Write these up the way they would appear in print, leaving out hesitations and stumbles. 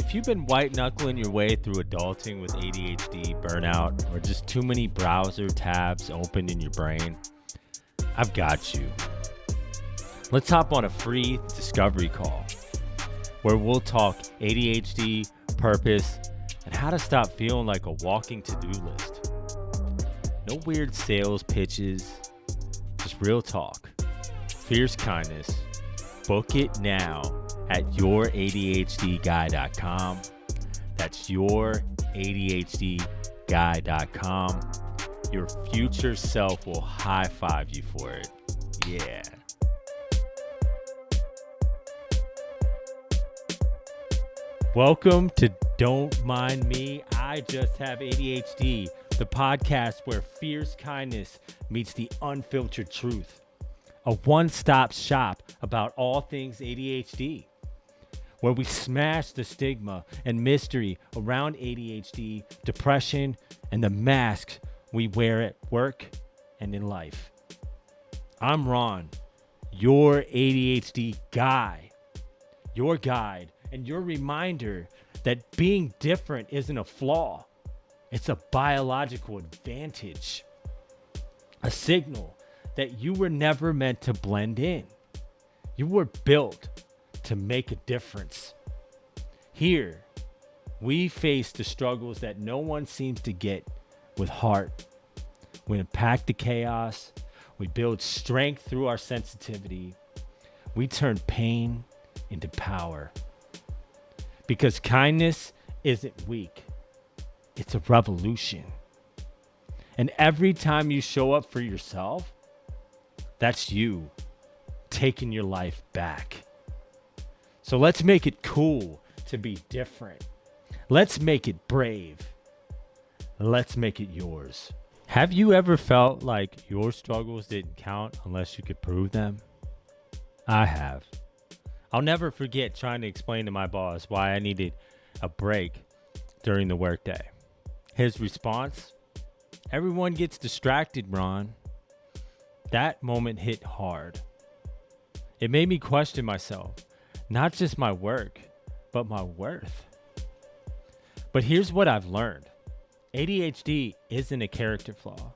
If you've been white knuckling your way through adulting with ADHD, burnout, or just too many browser tabs open in your brain, I've got you. Let's hop on a free discovery call where we'll talk ADHD, purpose, and how to stop feeling like a walking to-do list. No weird sales pitches, just real talk. Fierce kindness. Book it now at youradhdguy.com. That's youradhdguy.com. Your future self will high five you for it. Yeah. Welcome to Don't Mind Me, I Just Have ADHD, the podcast where fierce kindness meets the unfiltered truth. A one-stop shop about all things ADHD, where we smash the stigma and mystery around ADHD, depression, and the masks we wear at work and in life. I'm Ron, your ADHD guy, your guide, and your reminder that being different isn't a flaw. It's a biological advantage, a signal that you were never meant to blend in. You were built to make a difference. Here, we face the struggles that no one seems to get with heart. We unpack the chaos. We build strength through our sensitivity. We turn pain into power. Because kindness isn't weak. It's a revolution. And every time you show up for yourself, that's you taking your life back. So let's make it cool to be different. Let's make it brave. Let's make it yours. Have you ever felt like your struggles didn't count unless you could prove them? I have. I'll never forget trying to explain to my boss why I needed a break during the workday. His response, "Everyone gets distracted, Ron." That moment hit hard. It made me question myself, not just my work, but my worth. But here's what I've learned. ADHD isn't a character flaw.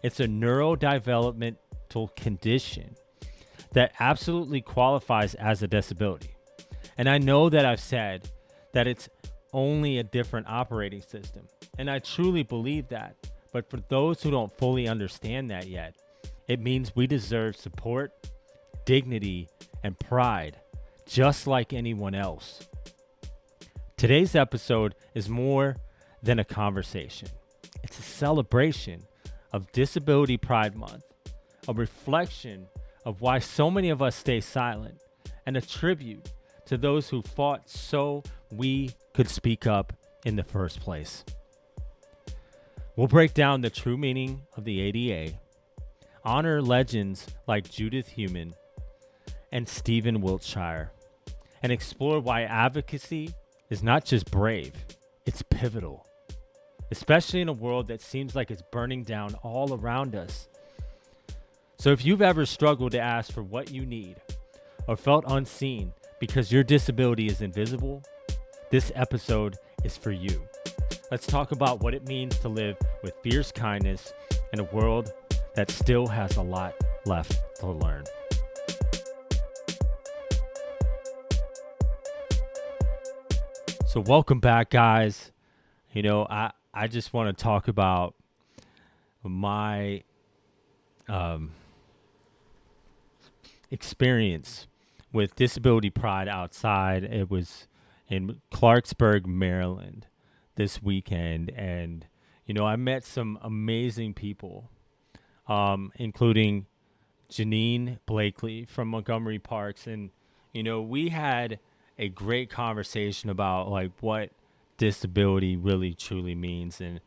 It's a neurodevelopmental condition that absolutely qualifies as a disability. And I know that I've said that it's only a different operating system. And I truly believe that. But for those who don't fully understand that yet, it means we deserve support, dignity, and pride, just like anyone else. Today's episode is more than a conversation. It's a celebration of Disability Pride Month, a reflection of why so many of us stay silent, and a tribute to those who fought so we could speak up in the first place. We'll break down the true meaning of the ADA, honor legends like Judith Heumann and Stephen Wiltshire, and explore why advocacy is not just brave, it's pivotal, especially in a world that seems like it's burning down all around us. So if you've ever struggled to ask for what you need or felt unseen because your disability is invisible, this episode is for you. Let's talk about what it means to live with fierce kindness in a world that still has a lot left to learn. So welcome back, guys. I just want to talk about my experience with Disability Pride outside. It was in Clarksburg, Maryland this weekend. And, I met some amazing people, including Janine Blakely from Montgomery Parks. And, we had a great conversation about like what disability really truly means and,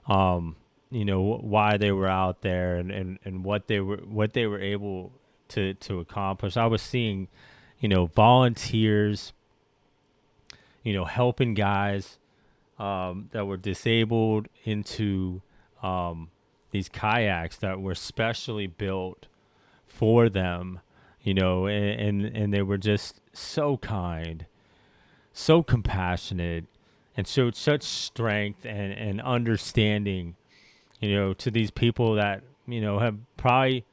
why they were out there and what they were able to accomplish. I was seeing, volunteers, helping guys that were disabled into these kayaks that were specially built for them, and they were just so kind, so compassionate and showed such strength and understanding, to these people that, have probably,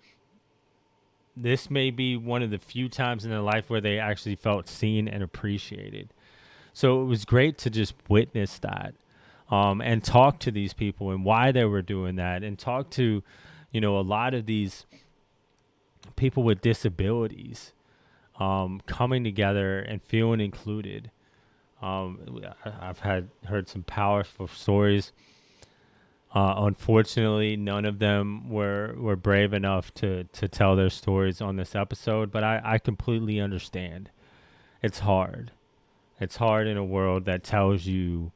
this may be one of the few times in their life where they actually felt seen and appreciated. So it was great to just witness that, and talk to these people and why they were doing that, and talk to, a lot of these people with disabilities, coming together and feeling included. I've heard some powerful stories. Unfortunately, none of them were brave enough to tell their stories on this episode, but I completely understand. It's hard. It's hard in a world that tells you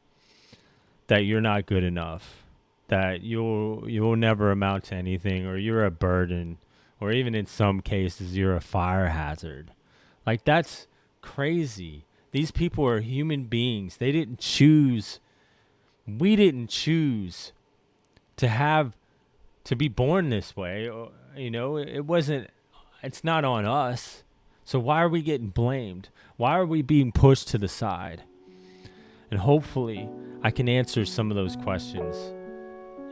that you're not good enough, that you'll never amount to anything, or you're a burden, or even in some cases you're a fire hazard. Like, that's crazy. These people are human beings. They didn't choose. We didn't choose to be born this way. It wasn't, it's not on us. So why are we getting blamed? Why are we being pushed to the side? And hopefully I can answer some of those questions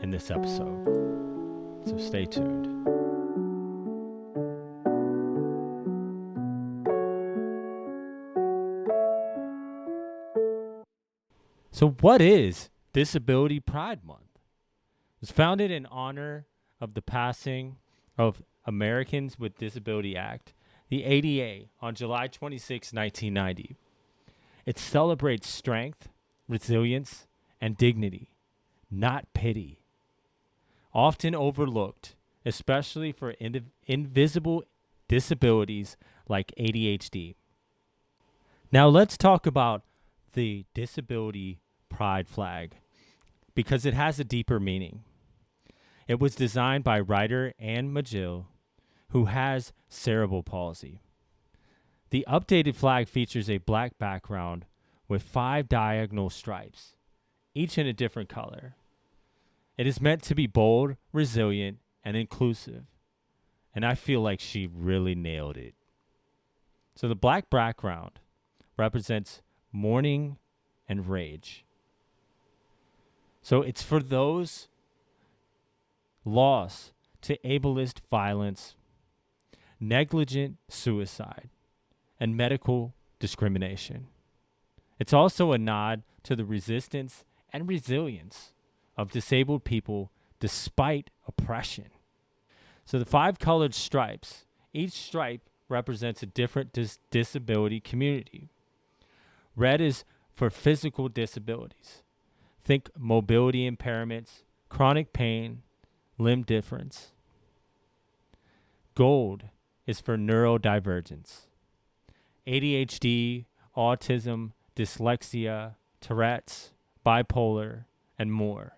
in this episode. So stay tuned. So what is Disability Pride Month? It was founded in honor of the passing of Americans with Disability Act, the ADA, on July 26, 1990. It celebrates strength, resilience, and dignity, not pity. Often overlooked, especially for invisible disabilities like ADHD. Now let's talk about the Disability Pride flag, because it has a deeper meaning. It was designed by writer Anne Magill, who has cerebral palsy. The updated flag features a black background with 5 diagonal stripes, each in a different color. It is meant to be bold, resilient, and inclusive, and I feel like she really nailed it. So the black background represents mourning and rage. So it's for those lost to ableist violence, negligent suicide, and medical discrimination. It's also a nod to the resistance and resilience of disabled people despite oppression. So the 5 colored stripes, each stripe represents a different disability community. Red is for physical disabilities. Think mobility impairments, chronic pain, limb difference. Gold is for neurodivergence. ADHD, autism, dyslexia, Tourette's, bipolar, and more.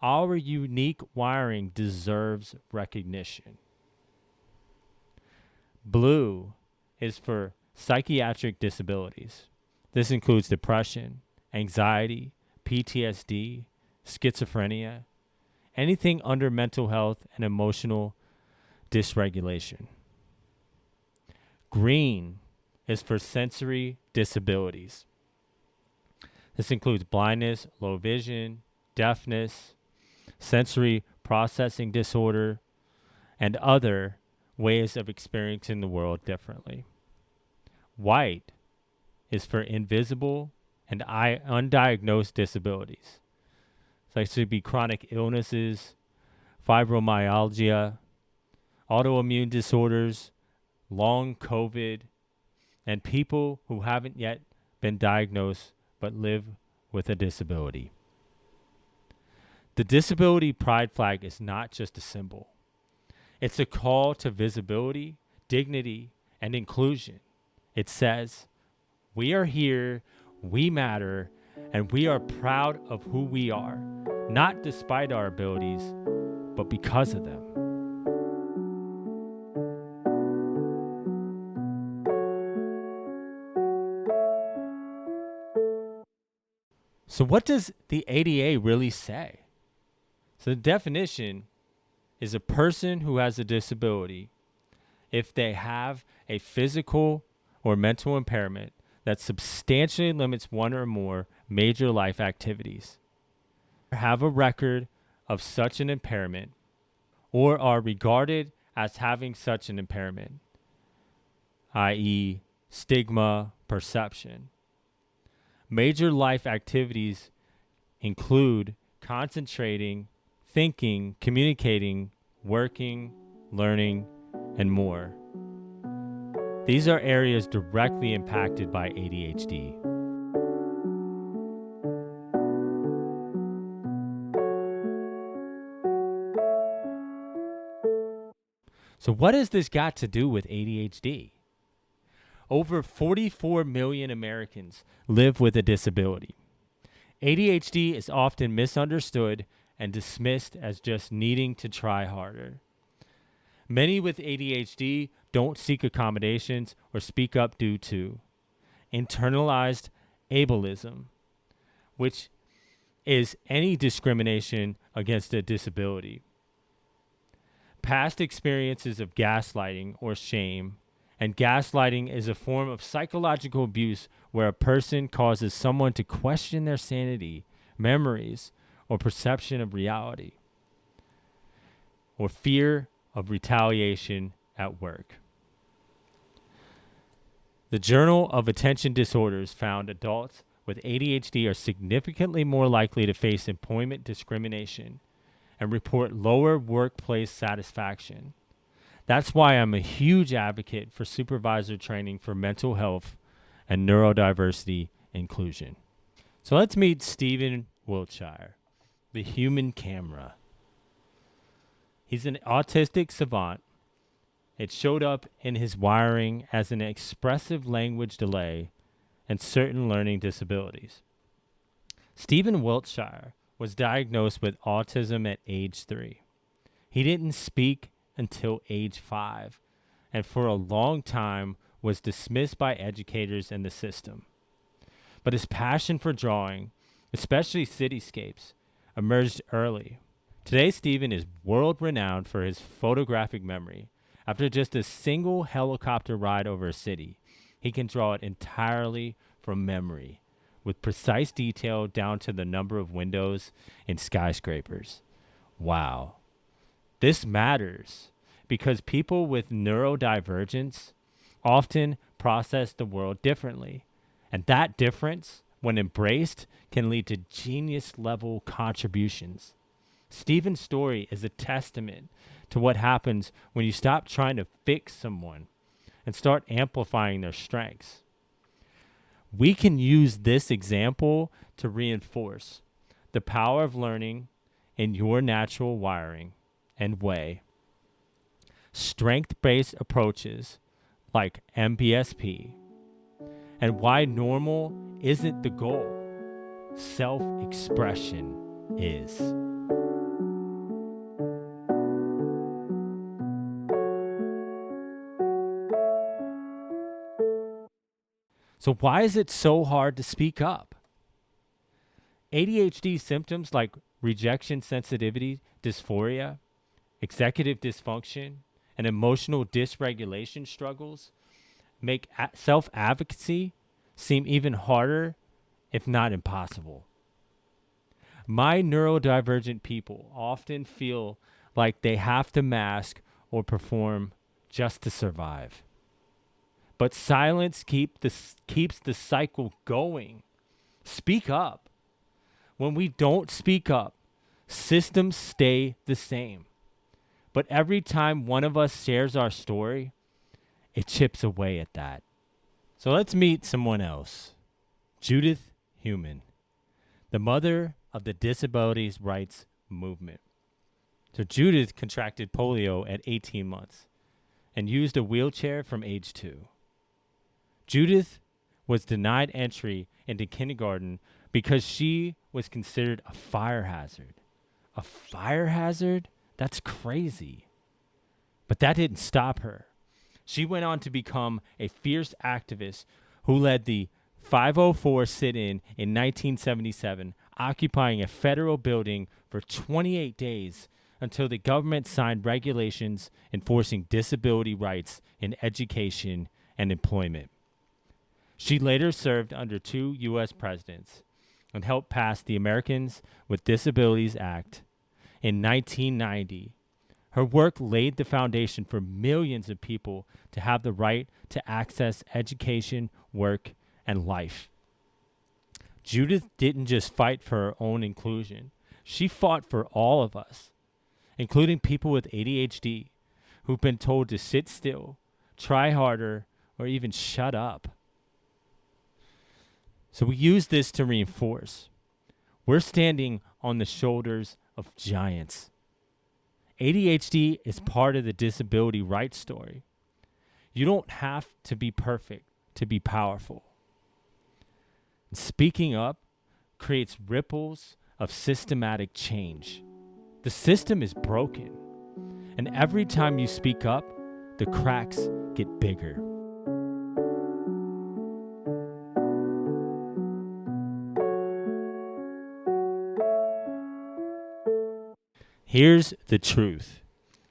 Our unique wiring deserves recognition. Blue is for psychiatric disabilities. This includes depression, anxiety, PTSD, schizophrenia, anything under mental health and emotional dysregulation. Green is for sensory disabilities. This includes blindness, low vision, deafness, sensory processing disorder, and other ways of experiencing the world differently. White is for invisible and undiagnosed disabilities. So it should be chronic illnesses, fibromyalgia, autoimmune disorders, long COVID, and people who haven't yet been diagnosed but live with a disability. The Disability Pride flag is not just a symbol. It's a call to visibility, dignity, and inclusion. It says, we are here, we matter, and we are proud of who we are, not despite our abilities, but because of them. So what does the ADA really say? So the definition is a person who has a disability if they have a physical or mental impairment that substantially limits one or more major life activities, have a record of such an impairment, or are regarded as having such an impairment, i.e., stigma, perception. Major life activities include concentrating, thinking, communicating, working, learning, and more. These are areas directly impacted by ADHD. So what has this got to do with ADHD? Over 44 million Americans live with a disability. ADHD is often misunderstood and dismissed as just needing to try harder. Many with ADHD don't seek accommodations or speak up due to internalized ableism, which is any discrimination against a disability. Past experiences of gaslighting or shame, and gaslighting is a form of psychological abuse where a person causes someone to question their sanity, memories, or perception of reality, or fear of retaliation at work. The Journal of Attention Disorders found adults with ADHD are significantly more likely to face employment discrimination and report lower workplace satisfaction. That's why I'm a huge advocate for supervisor training for mental health and neurodiversity inclusion. So let's meet Stephen Wiltshire, the human camera. He's an autistic savant. It showed up in his wiring as an expressive language delay and certain learning disabilities. Stephen Wiltshire was diagnosed with autism at age 3. He didn't speak until age 5, and for a long time was dismissed by educators and the system. But his passion for drawing, especially cityscapes, emerged early. Today, Stephen is world-renowned for his photographic memory. After just a single helicopter ride over a city, he can draw it entirely from memory, with precise detail down to the number of windows in skyscrapers. Wow. This matters because people with neurodivergence often process the world differently, and that difference, when embraced, can lead to genius-level contributions. Stephen's story is a testament to what happens when you stop trying to fix someone and start amplifying their strengths. We can use this example to reinforce the power of learning in your natural wiring and way. Strength-based approaches like MBSP, and why normal isn't the goal. Self-expression is. So why is it so hard to speak up? ADHD symptoms like rejection sensitivity, dysphoria, executive dysfunction, and emotional dysregulation struggles make self-advocacy seem even harder, if not impossible. My neurodivergent people often feel like they have to mask or perform just to survive. But silence keeps the cycle going. Speak up. When we don't speak up, systems stay the same. But every time one of us shares our story, it chips away at that. So let's meet someone else. Judith Heumann, the mother of the disabilities rights movement. So Judith contracted polio at 18 months and used a wheelchair from age 2. Judith was denied entry into kindergarten because she was considered a fire hazard. A fire hazard? That's crazy. But that didn't stop her. She went on to become a fierce activist who led the 504 sit-in in 1977, occupying a federal building for 28 days until the government signed regulations enforcing disability rights in education and employment. She later served under 2 U.S. presidents and helped pass the Americans with Disabilities Act in 1990. Her work laid the foundation for millions of people to have the right to access education, work, and life. Judith didn't just fight for her own inclusion. She fought for all of us, including people with ADHD who've been told to sit still, try harder, or even shut up. So we use this to reinforce. We're standing on the shoulders of giants. ADHD is part of the disability rights story. You don't have to be perfect to be powerful. And speaking up creates ripples of systematic change. The system is broken, and every time you speak up, the cracks get bigger. Here's the truth.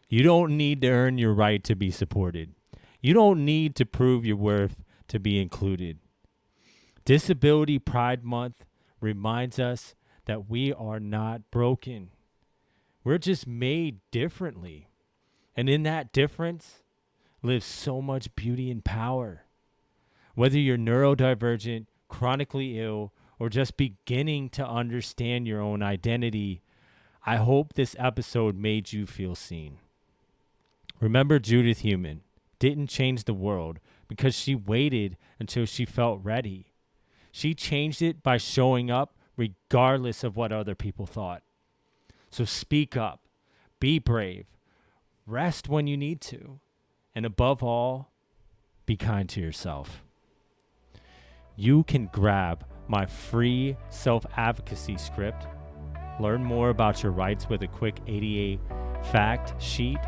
You don't need to earn your right to be supported. You don't need to prove your worth to be included. Disability Pride Month reminds us that we are not broken. We're just made differently. And in that difference lives so much beauty and power. Whether you're neurodivergent, chronically ill, or just beginning to understand your own identity, I hope this episode made you feel seen. Remember, Judith Heumann didn't change the world because she waited until she felt ready. She changed it by showing up regardless of what other people thought. So speak up, be brave, rest when you need to, and above all, be kind to yourself. You can grab my free self-advocacy script, learn more about your rights with a quick ADA fact sheet,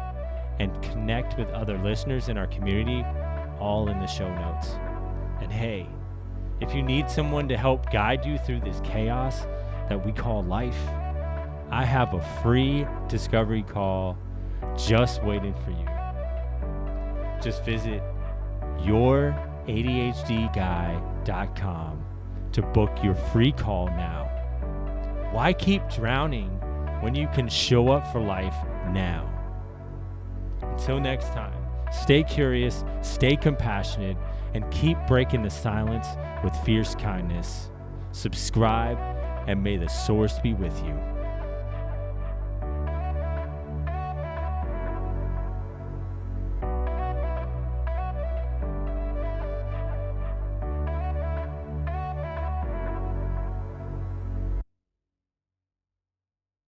and connect with other listeners in our community, all in the show notes. And hey, if you need someone to help guide you through this chaos that we call life, I have a free discovery call just waiting for you. Just visit youradhdguy.com to book your free call now. Why keep drowning when you can show up for life now? Until next time, stay curious, stay compassionate, and keep breaking the silence with fierce kindness. Subscribe, and may the source be with you.